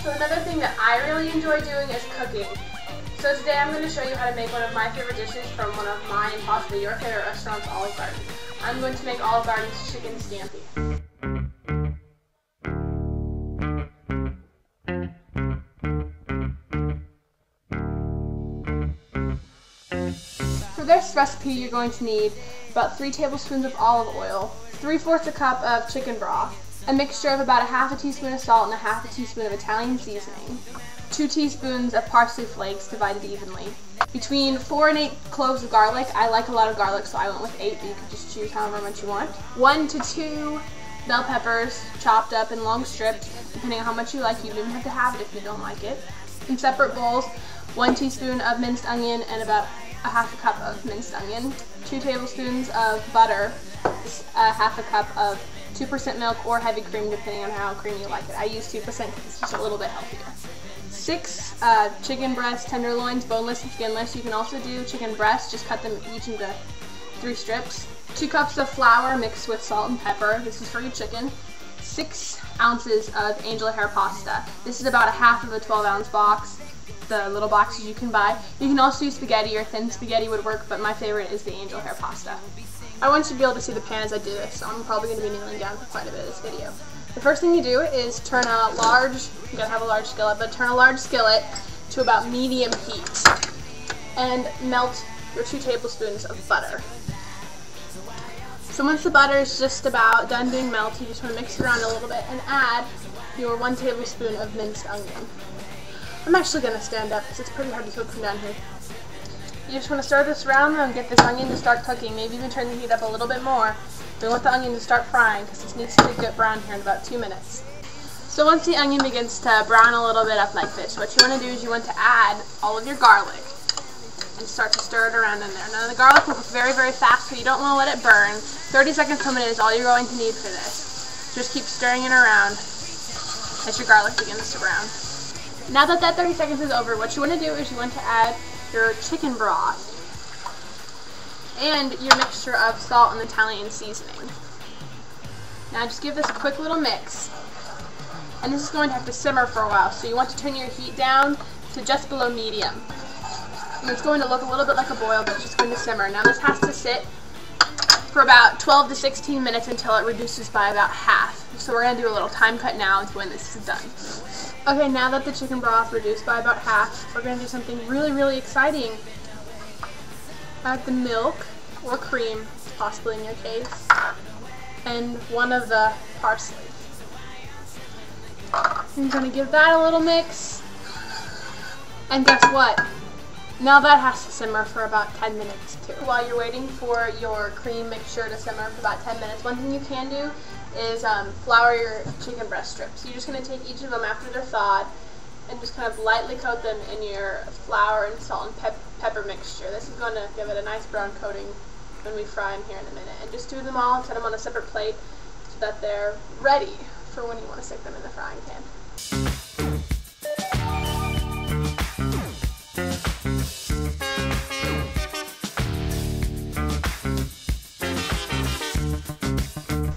So another thing that I really enjoy doing is cooking. So today I'm going to show you how to make one of my favorite dishes from one of mine and possibly your favorite restaurants, Olive Garden. I'm going to make Olive Garden's chicken scampi. For this recipe you're going to need about 3 tablespoons of olive oil, 3/4 a cup of chicken broth, a mixture of about a half a teaspoon of salt and a half a teaspoon of Italian seasoning, 2 teaspoons of parsley flakes divided evenly, between 4 and 8 cloves of garlic. I like a lot of garlic, so I went with 8, but you can just choose however much you want. 1 to 2 bell peppers chopped up in long strips, depending on how much you like. You don't even have to have it if you don't like it. In separate bowls, 1 teaspoon of minced onion and about a half a cup of minced onion, 2 tablespoons of butter, a half a cup of 2% milk or heavy cream depending on how creamy you like it. I use 2% because it's just a little bit healthier. 6 chicken breasts, tenderloins, boneless and skinless. You can also do chicken breasts, just cut them each into 3 strips. 2 cups of flour mixed with salt and pepper. This is for your chicken. 6 ounces of angel hair pasta. This is about a half of a 12-ounce box. The little boxes you can buy. You can also use spaghetti or thin spaghetti would work, but my favorite is the angel hair pasta. I want you to be able to see the pan as I do this, so I'm probably going to be kneeling down for quite a bit of this video. The first thing you do is turn a large, you gotta have a large skillet, but turn a large skillet to about medium heat and melt your 2 tablespoons of butter. So once the butter is just about done being melted, you just want to mix it around a little bit and add your 1 tablespoon of minced onion. I'm actually going to stand up because it's pretty hard to cook from down here. You just want to stir this around and get this onion to start cooking. Maybe even turn the heat up a little bit more. We want the onion to start frying because this needs to get brown here in about 2 minutes. So once the onion begins to brown a little bit up like this, what you want to do is you want to add all of your garlic and start to stir it around in there. Now the garlic will cook very, very fast, so you don't want to let it burn. 30 seconds to a minute is all you're going to need for this. Just keep stirring it around as your garlic begins to brown. Now that 30 seconds is over, what you want to do is you want to add your chicken broth and your mixture of salt and Italian seasoning. Now just give this a quick little mix, and this is going to have to simmer for a while, so you want to turn your heat down to just below medium. And it's going to look a little bit like a boil, but it's just going to simmer. Now this has to sit for about 12 to 16 minutes until it reduces by about half. So we're going to do a little time cut now to when this is done. Okay, now that the chicken broth reduced by about half, we're going to do something really, really exciting. Add the milk, or cream, possibly in your case, and 1 of the parsley. I'm going to give that a little mix, and guess what? Now that has to simmer for about 10 minutes too. While you're waiting for your cream mixture to simmer for about 10 minutes, one thing you can do is flour your chicken breast strips. You're just going to take each of them after they're thawed and just kind of lightly coat them in your flour and salt and pepper mixture. This is going to give it a nice brown coating when we fry them here in a minute. And just do them all and set them on a separate plate so that they're ready for when you want to stick them in the frying pan.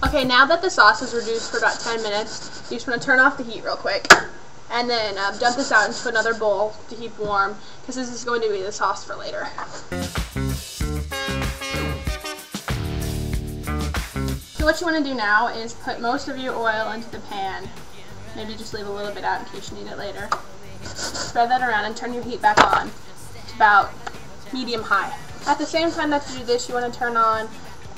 Okay, now that the sauce is reduced for about 10 minutes, you just want to turn off the heat real quick and then dump this out into another bowl to keep warm, because this is going to be the sauce for later. So what you want to do now is put most of your oil into the pan. Maybe just leave a little bit out in case you need it later. Spread that around and turn your heat back on to about medium-high. At the same time that you do this, you want to turn on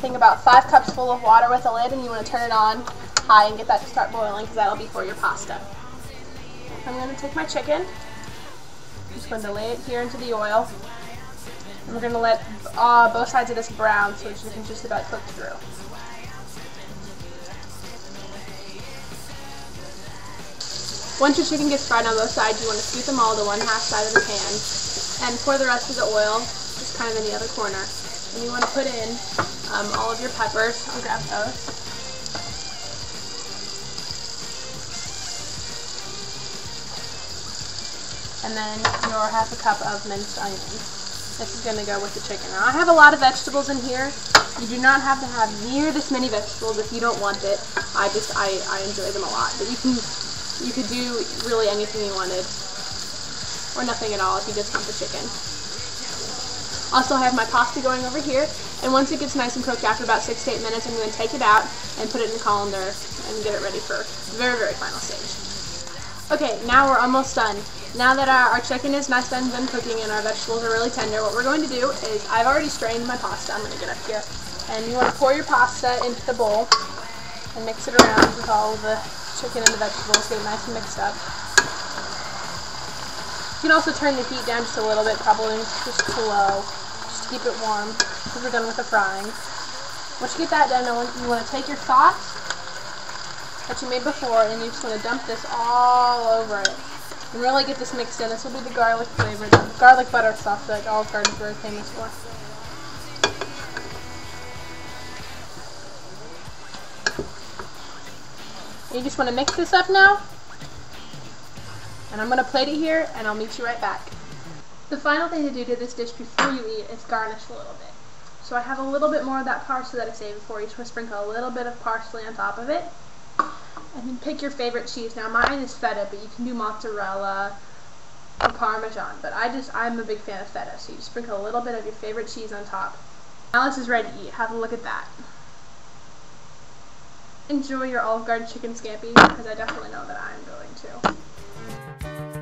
about 5 cups full of water with a lid, and you want to turn it on high and get that to start boiling, because that'll be for your pasta. I'm going to take my chicken, I'm just going to lay it here into the oil, and we're going to let both sides of this brown so it's just about cooked through. Once your chicken gets fried on both sides, you want to scoot them all to 1/2 side of the pan and pour the rest of the oil just kind of in the other corner. And you want to put in all of your peppers. I'll grab those. And then your half a cup of minced onions. This is going to go with the chicken. Now, I have a lot of vegetables in here. You do not have to have near this many vegetables if you don't want it. I enjoy them a lot. But you can You could do really anything you wanted, or nothing at all if you just want the chicken. Also, I have my pasta going over here, and once it gets nice and cooked after about 6 to 8 minutes, I'm going to take it out and put it in the colander and get it ready for the very, very final stage. Okay, now we're almost done. Now that our chicken is nice and done cooking and our vegetables are really tender, what we're going to do is, I've already strained my pasta. I'm going to get up here. And you want to pour your pasta into the bowl and mix it around with all the chicken and the vegetables, get it nice and mixed up. You can also turn the heat down just a little bit, probably just to low, just to keep it warm, because we're done with the frying. Once you get that done, you want to take your sauce that you made before, and you just want to dump this all over it. And really get this mixed in. This will be the garlic flavor, the garlic butter sauce that Olive Garden is very famous for. And you just want to mix this up now. And I'm going to plate it here, and I'll meet you right back. The final thing to do to this dish before you eat is garnish a little bit. So I have a little bit more of that parsley that I saved before. You just want to sprinkle a little bit of parsley on top of it. And then pick your favorite cheese. Now mine is feta, but you can do mozzarella or Parmesan. But I'm a big fan of feta, so you just sprinkle a little bit of your favorite cheese on top. Now this is ready to eat. Have a look at that. Enjoy your Olive Garden chicken scampi, because I definitely know that I'm going to.